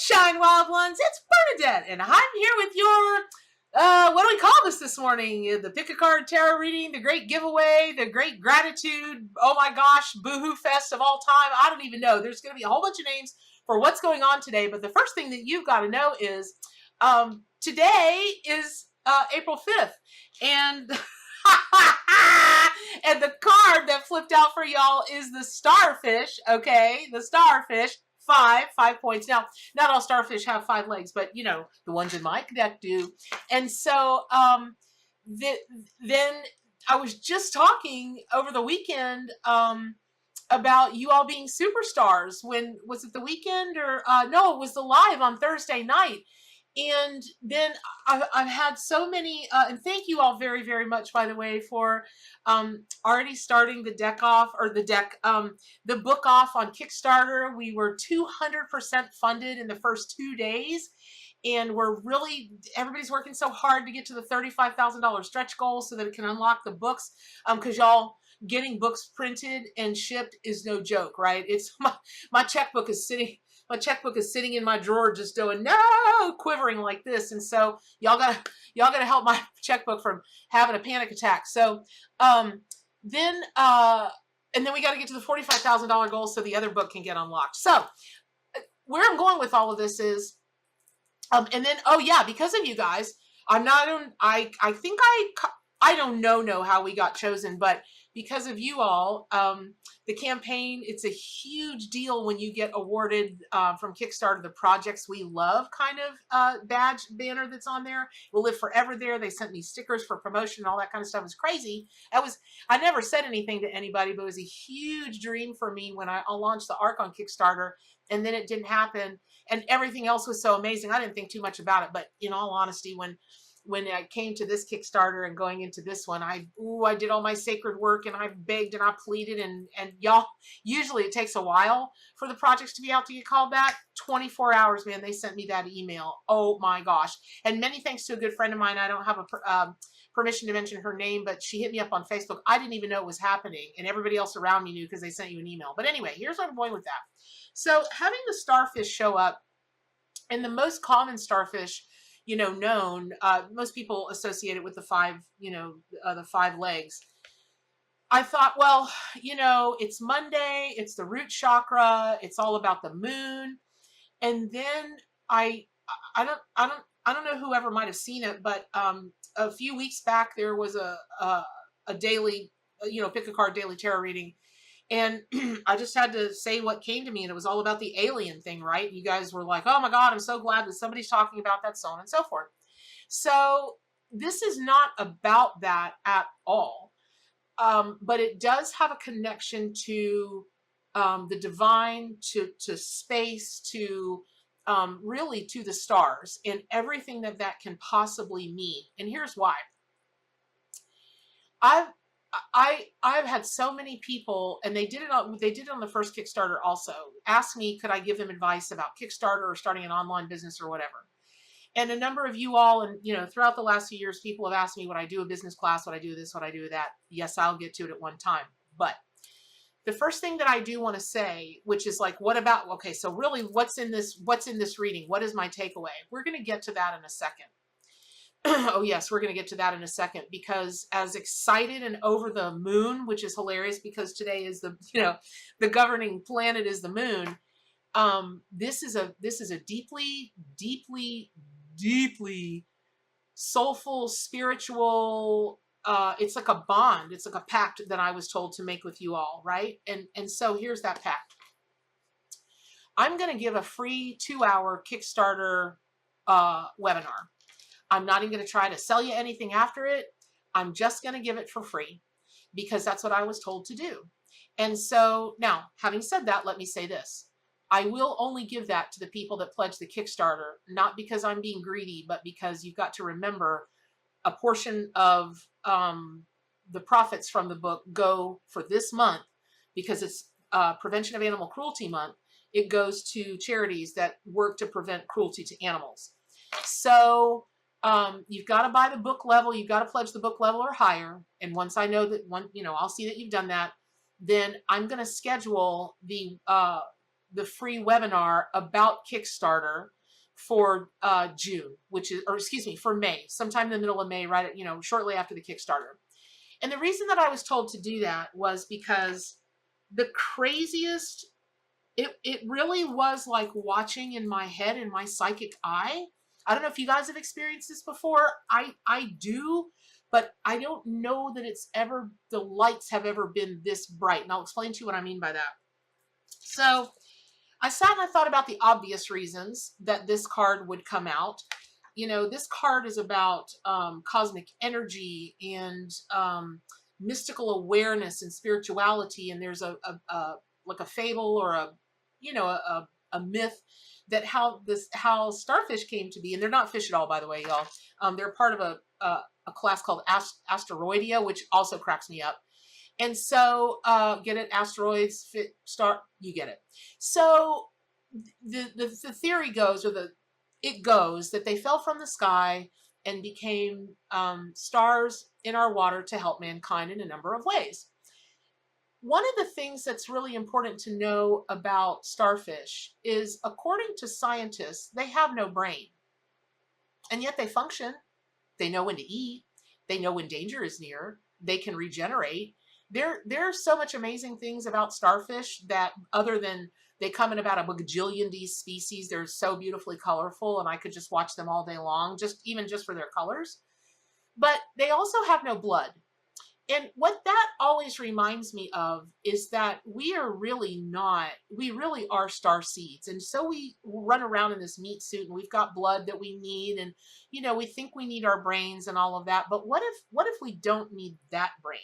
Shine, wild ones, it's Bernadette, and I'm here with your, what do we call this morning? The pick a card tarot reading, the great giveaway, the great gratitude, oh my gosh, boohoo fest of all time. I don't even know. There's going to be a whole bunch of names for what's going on today, but the first thing that you've got to know is today is April 5th, and and the card that flipped out for y'all is the Starfish, okay? The Starfish. Five points. Now, not all starfish have 5 legs, but you know, the ones in my deck do. And so then I was just talking over the weekend about you all being superstars. When was it, the weekend, or no, it was the live on Thursday night. And then I've had so many, and thank you all very, very much, by the way, for already starting the deck off, or the book off on Kickstarter. We were 200% funded in the first 2 days. And everybody's working so hard to get to the $35,000 stretch goal so that it can unlock the books. Because y'all, getting books printed and shipped is no joke, right? It's my checkbook is sitting. My checkbook is sitting in my drawer, just doing no, quivering like this. And so y'all gotta help my checkbook from having a panic attack. So and then we got to get to the $45,000 goal so the other book can get unlocked. So where I'm going with all of this is, and then, oh yeah, because of you guys, I'm not on. I think I don't know how we got chosen, but because of you all, the campaign, it's a huge deal when you get awarded from Kickstarter the projects we love kind of banner that's on there. We'll live forever there. They sent me stickers for promotion and all that kind of stuff. It was crazy. I never said anything to anybody, but it was a huge dream for me when I launched the ARC on Kickstarter, and then it didn't happen, and everything else was so amazing. I didn't think too much about it, but in all honesty, when I came to this Kickstarter and going into this one, I did all my sacred work, and I begged and I pleaded, and y'all, usually it takes a while for the projects to be out to get called back. 24 hours, man, they sent me that email. Oh my gosh. And many thanks to a good friend of mine. I don't have a permission to mention her name, but she hit me up on Facebook. I didn't even know it was happening, and everybody else around me knew because they sent you an email. But anyway, here's what I'm going with that. So having the starfish show up, and the most common starfish, known, most people associate it with the 5, the 5 legs. I thought, well, it's Monday, it's the root chakra, it's all about the moon. And then I don't know whoever might have seen it, but a few weeks back there was a daily, pick a card daily tarot reading. And I just had to say what came to me, and it was all about the alien thing, right? You guys were like, oh my God, I'm so glad that somebody's talking about that, so on and so forth. So this is not about that at all. But it does have a connection to the divine, to space, to really to the stars, and everything that can possibly mean. And here's why. I've had so many people, and they did it on the first Kickstarter also, ask me, could I give them advice about Kickstarter or starting an online business or whatever. And a number of you all, and throughout the last few years, people have asked me, would I do a business class? Would I do this? Would I do that? Yes, I'll get to it at one time. But the first thing that I do want to say, which is like, what about, okay, so really what's in this reading? What is my takeaway? We're going to get to that in a second. Oh yes, we're going to get to that in a second, because as excited and over the moon, which is hilarious because today is the governing planet is the moon. This is a deeply, deeply, deeply soulful, spiritual, it's like a bond. It's like a pact that I was told to make with you all. Right. And so here's that pact. I'm going to give a free 2-hour Kickstarter, webinar. I'm not even going to try to sell you anything after it. I'm just going to give it for free because that's what I was told to do. And so now, having said that, let me say this. I will only give that to the people that pledge the Kickstarter, not because I'm being greedy, but because you've got to remember a portion of the profits from the book go for this month, because it's Prevention of Animal Cruelty Month. It goes to charities that work to prevent cruelty to animals. So you've got to buy the book level. You've got to pledge the book level or higher. And once I know that I'll see that you've done that, then I'm going to schedule the the free webinar about Kickstarter for June, which is, or excuse me, for May, sometime in the middle of May, right at, shortly after the Kickstarter. And the reason that I was told to do that was because the craziest, it really was like watching in my head, in my psychic eye. I don't know if you guys have experienced this before. I do, but I don't know that the lights have ever been this bright. And I'll explain to you what I mean by that. So I sat and I thought about the obvious reasons that this card would come out. This card is about cosmic energy and mystical awareness and spirituality. And there's a like a fable or a myth that how Starfish came to be. And they're not fish at all, by the way, y'all. They're part of a class called Asteroidia, which also cracks me up. And so, get it? Asteroids, star, you get it. So the theory goes, it goes that they fell from the sky and became stars in our water to help mankind in a number of ways. One of the things that's really important to know about starfish is, according to scientists, they have no brain. And yet they function. They know when to eat. They know when danger is near. They can regenerate. There are so much amazing things about starfish that, other than they come in about a bajillion species, they're so beautifully colorful, and I could just watch them all day long, even just for their colors. But they also have no blood. And what that always reminds me of is that we really are star seeds. And so we run around in this meat suit, and we've got blood that we need, and we think we need our brains and all of that. But what if we don't need that brain?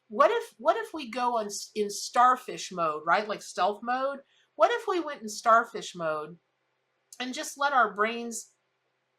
What if we go in starfish mode, right? Like stealth mode. What if we went in starfish mode and just let our brains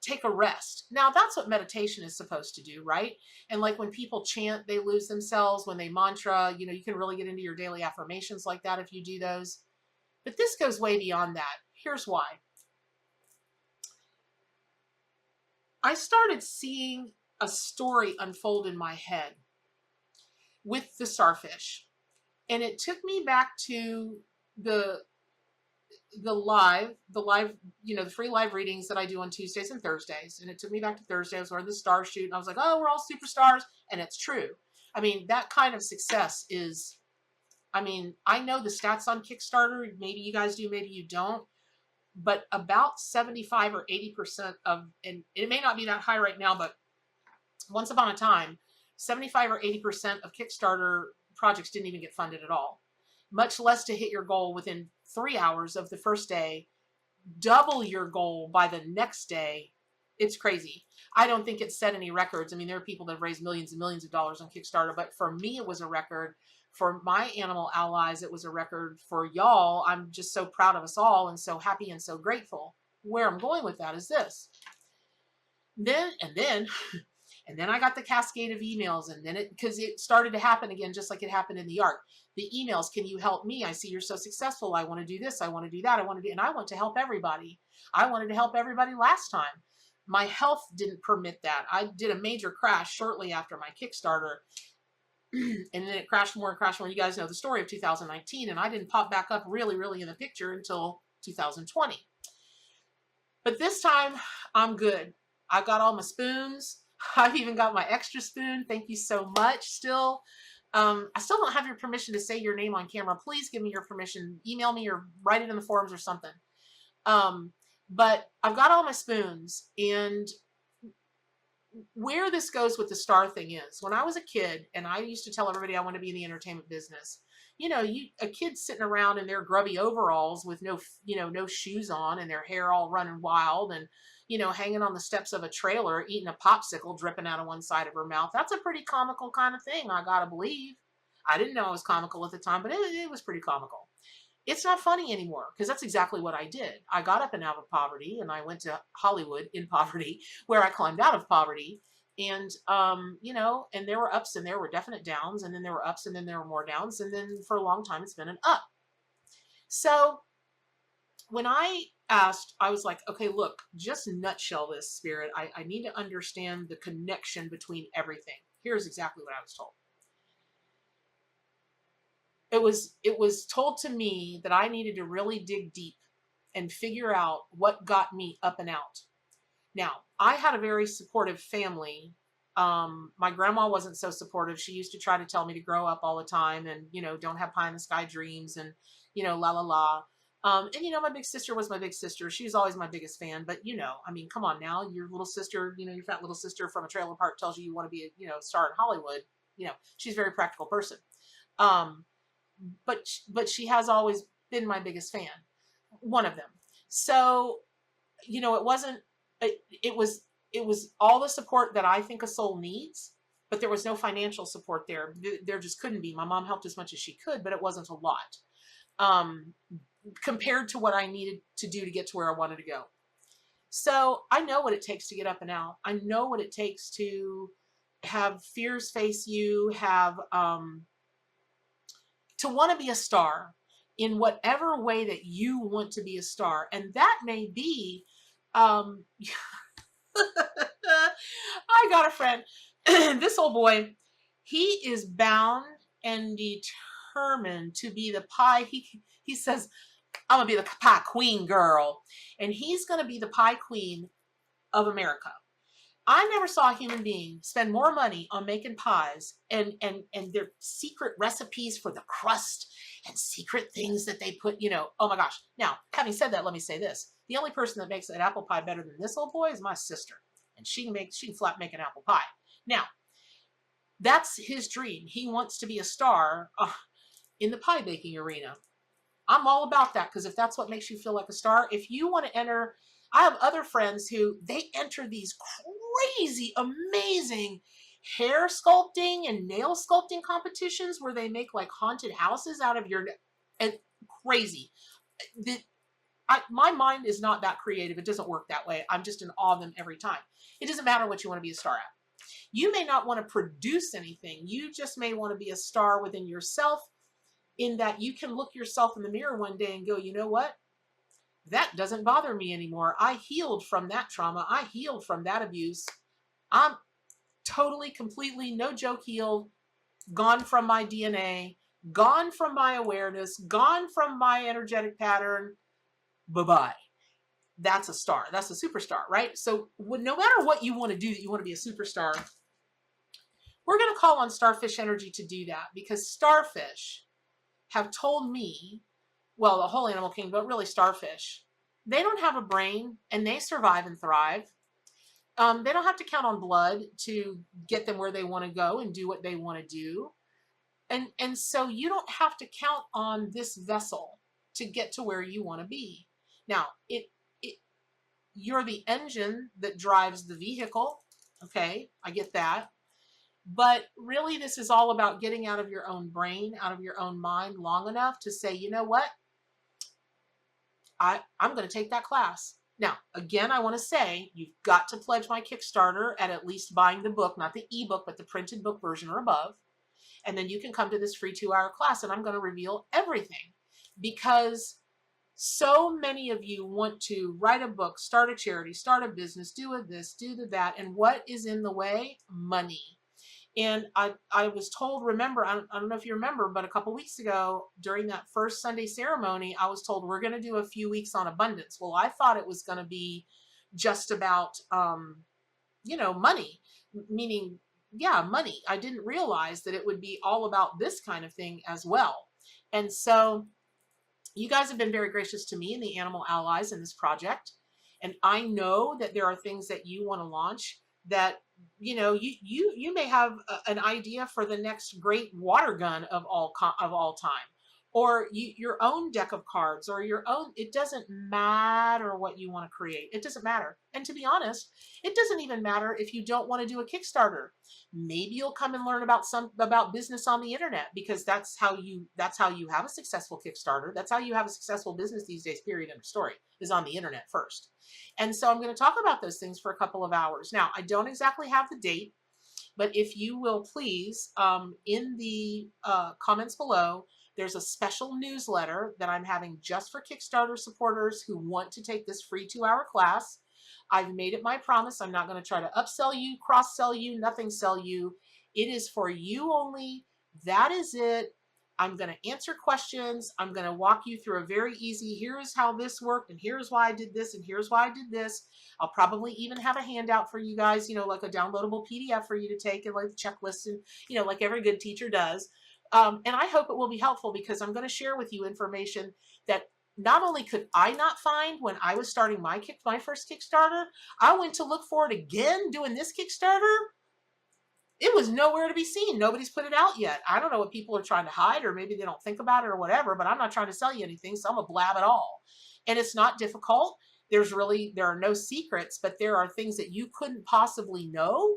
take a rest? Now, that's what meditation is supposed to do, right? And like when people chant, they lose themselves. When they mantra, you can really get into your daily affirmations like that if you do those. But this goes way beyond that. Here's why. I started seeing a story unfold in my head with the starfish. And it took me back to the free live readings that I do on Tuesdays and Thursdays. And it took me back to Thursday. I was wearing the star shoot, and I was like, oh, we're all superstars. And it's true. I mean, that kind of success is, I know the stats on Kickstarter. Maybe you guys do, maybe you don't. But about 75 or 80% of, and it may not be that high right now, but once upon a time, 75 or 80% of Kickstarter projects didn't even get funded at all, much less to hit your goal within 3 hours of the first day, double your goal by the next day. It's crazy. I don't think it set any records. There are people that have raised millions and millions of dollars on Kickstarter, but for me, it was a record. For my animal allies, it was a record. For y'all, I'm just so proud of us all and so happy and so grateful. Where I'm going with that is this. And then I got the cascade of emails, and then because it started to happen again, just like it happened in the ark. The emails, can you help me? I see you're so successful. I want to do this. I want to do that. And I want to help everybody. I wanted to help everybody last time. My health didn't permit that. I did a major crash shortly after my Kickstarter. And then it crashed more and crashed more. You guys know the story of 2019, and I didn't pop back up really, really in the picture until 2020. But this time, I'm good. I got all my spoons. I've even got my extra spoon. Thank you so much still. I still don't have your permission to say your name on camera. Please give me your permission. Email me or write it in the forums or something. But I've got all my spoons. And where this goes with the star thing is, when I was a kid, and I used to tell everybody I want to be in the entertainment business, a kid sitting around in their grubby overalls with no shoes on, and their hair all running wild, and hanging on the steps of a trailer, eating a popsicle dripping out of one side of her mouth. That's a pretty comical kind of thing, I gotta believe. I didn't know it was comical at the time, but it was pretty comical. It's not funny anymore, because that's exactly what I did. I got up and out of poverty, and I went to Hollywood in poverty, where I climbed out of poverty. And, and there were ups and there were definite downs, and then there were ups and then there were more downs. And then for a long time, it's been an up. So when I asked, I was like, okay, look, just nutshell this, Spirit. I need to understand the connection between everything. Here's exactly what I was told. it was told to me that I needed to really dig deep and figure out what got me up and out. Now, I had a very supportive family. My grandma wasn't so supportive. She used to try to tell me to grow up all the time and, don't have pie in the sky dreams and, la la la. And my big sister was my big sister. She was always my biggest fan. But I mean, come on now, your little sister, your fat little sister from a trailer park tells you want to be a, star in Hollywood. She's a very practical person. But she has always been my biggest fan, one of them. So, it wasn't. It was all the support that I think a soul needs, but there was no financial support there. There just couldn't be. My mom helped as much as she could, but it wasn't a lot. Compared to what I needed to do to get to where I wanted to go. So I know what it takes to get up and out. I know what it takes to have fears face you, have to want to be a star in whatever way that you want to be a star. And that may be, I got a friend, this old boy, he is bound and determined to be the pie. He says, I'm gonna be the pie queen, girl. And he's gonna be the pie queen of America. I never saw a human being spend more money on making pies and their secret recipes for the crust and secret things that they put, oh my gosh. Now, having said that, let me say this. The only person that makes an apple pie better than this old boy is my sister. And she can flat make an apple pie. Now, that's his dream. He wants to be a star in the pie baking arena. I'm all about that, because if that's what makes you feel like a star, if you want to enter, I have other friends who they enter these crazy, amazing hair sculpting and nail sculpting competitions where they make like haunted houses out of your, and crazy. My mind is not that creative. It doesn't work that way. I'm just in awe of them every time. It doesn't matter what you want to be a star at. You may not want to produce anything. You just may want to be a star within yourself, in that you can look yourself in the mirror one day and go, you know what? That doesn't bother me anymore. I healed from that trauma. I healed from that abuse. I'm totally, completely, no joke, healed, gone from my DNA, gone from my awareness, gone from my energetic pattern. Bye-bye. That's a star. That's a superstar, right? So no matter what you want to do, that you want to be a superstar, we're going to call on starfish energy to do that, because starfish have told me, well, the whole animal kingdom, but really starfish, they don't have a brain and they survive and thrive. They don't have to count on blood to get them where they want to go and do what they want to do. And so you don't have to count on this vessel to get to where you want to be. Now, you're the engine that drives the vehicle. Okay, I get that. But really, this is all about getting out of your own brain, out of your own mind long enough to say, you know what? I'm going to take that class. Now, again, I want to say you've got to pledge my Kickstarter at least buying the book, not the ebook, but the printed book version or above. And then you can come to this free 2-hour class, and I'm going to reveal everything, because so many of you want to write a book, start a charity, start a business, do this, do that. And what is in the way? Money. And I was told, remember, I don't know if you remember, but a couple weeks ago during that first Sunday ceremony, I was told we're going to do a few weeks on abundance. Well, I thought it was going to be just about, money, meaning, yeah, money. I didn't realize that it would be all about this kind of thing as well. And so you guys have been very gracious to me and the animal allies in this project. And I know that there are things that you want to launch that, you may have an idea for the next great water gun of all time, or your own deck of cards, or your own. It doesn't matter what you want to create. It doesn't matter. And to be honest, it doesn't even matter if you don't want to do a Kickstarter. Maybe you'll come and learn about business on the internet, because that's how you have a successful Kickstarter. That's how you have a successful business these days, period, end of story, is on the internet first. And so I'm going to talk about those things for a couple of hours. Now, I don't exactly have the date, but if you will please, in the comments below, there's a special newsletter that I'm having just for Kickstarter supporters who want to take this free 2-hour class. I've made it my promise. I'm not going to try to upsell you, cross-sell you, nothing sell you. It is for you only. That is it. I'm going to answer questions. I'm going to walk you through a very easy, here's how this worked, and here's why I did this, and here's why I did this. I'll probably even have a handout for you guys, like a downloadable PDF for you to take, and like the checklist, and, like every good teacher does. And I hope it will be helpful, because I'm going to share with you information that not only could I not find when I was starting my first Kickstarter, I went to look for it again doing this Kickstarter. It was nowhere to be seen. Nobody's put it out yet. I don't know what people are trying to hide, or maybe they don't think about it or whatever, but I'm not trying to sell you anything, so I'm going to blab it all. And it's not difficult. There are no secrets, but there are things that you couldn't possibly know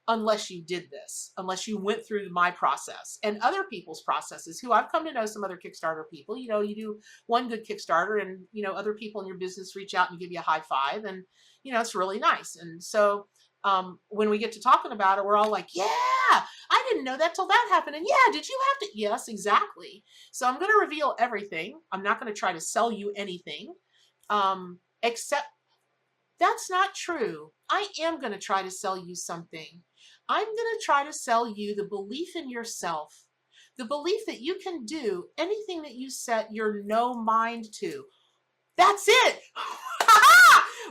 unless you did this, unless you went through my process and other people's processes, who I've come to know some other Kickstarter people. You do one good Kickstarter, and, other people in your business reach out and give you a high five, and, it's really nice. And so when we get to talking about it, we're all like, yeah, I didn't know that till that happened. And yeah, did you have to? Yes, exactly. So I'm going to reveal everything. I'm not going to try to sell you anything, except that's not true. I am going to try to sell you something. I'm going to try to sell you the belief in yourself, the belief that you can do anything that you set your no mind to. That's it.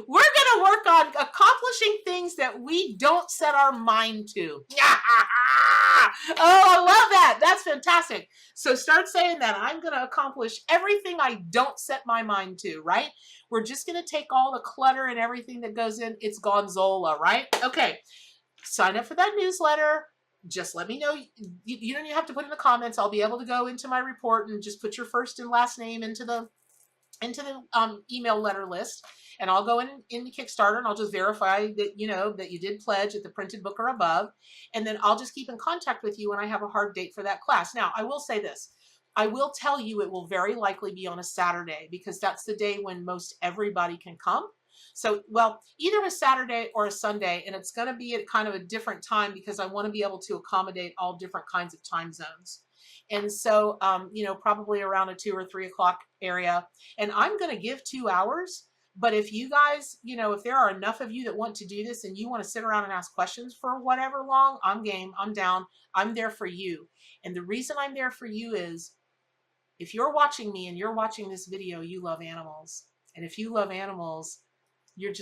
We're going to work on accomplishing things that we don't set our mind to. Oh, I love that. That's fantastic. So start saying that. I'm going to accomplish everything I don't set my mind to, right? We're just going to take all the clutter and everything that goes in. It's Gonzola, right? Okay. Sign up for that newsletter. Just let me know. You don't even have to put in the comments. I'll be able to go into my report and just put your first and last name into the email letter list, and I'll go in the Kickstarter, and I'll just verify that that you did pledge at the printed book or above, and then I'll just keep in contact with you when I have a hard date for that class. Now, I will say this. I will tell you it will very likely be on a Saturday, because that's the day when most everybody can come. So, well, either a Saturday or a Sunday, and it's going to be at kind of a different time, because I want to be able to accommodate all different kinds of time zones. And so, probably around a 2 or 3 o'clock area. And I'm going to give 2 hours. But if you guys, if there are enough of you that want to do this and you want to sit around and ask questions for whatever long, I'm game, I'm down, I'm there for you. And the reason I'm there for you is, if you're watching me and you're watching this video, you love animals. And if you love animals, you're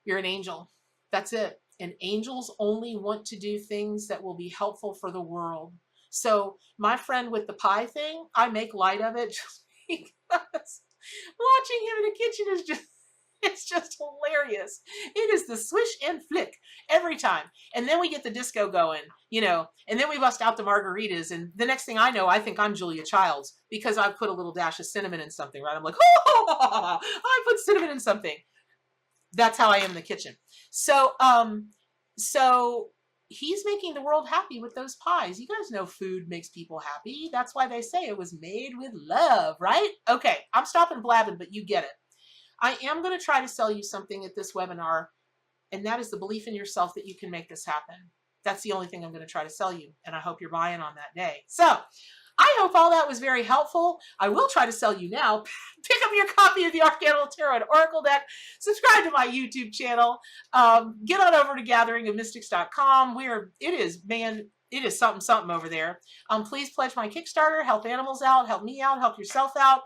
you're an angel. That's it. And angels only want to do things that will be helpful for the world. So my friend with the pie thing, I make light of it just because watching him in the kitchen is it's just hilarious. It is the swish and flick every time. And then we get the disco going, and then we bust out the margaritas. And the next thing I know, I think I'm Julia Childs, because I've put a little dash of cinnamon in something, right? I'm like, oh, I put cinnamon in something. That's how I am in the kitchen. So he's making the world happy with those pies. You guys know food makes people happy. That's why they say it was made with love, right? Okay, I'm stopping blabbing, but you get it. I am going to try to sell you something at this webinar, and that is the belief in yourself that you can make this happen. That's the only thing I'm going to try to sell you, and I hope you're buying on that day. So I hope all that was very helpful. I will try to sell you now. Pick up your copy of the Arcanimal Tarot and Oracle deck. Subscribe to my YouTube channel. Get on over to gatheringofmystics.com. It is something over there. Please pledge my Kickstarter. Help animals out. Help me out. Help yourself out.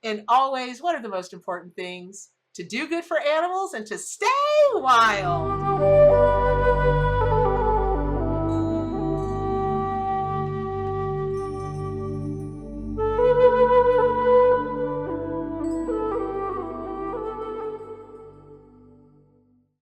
And always, what are the most important things? To do good for animals and to stay wild.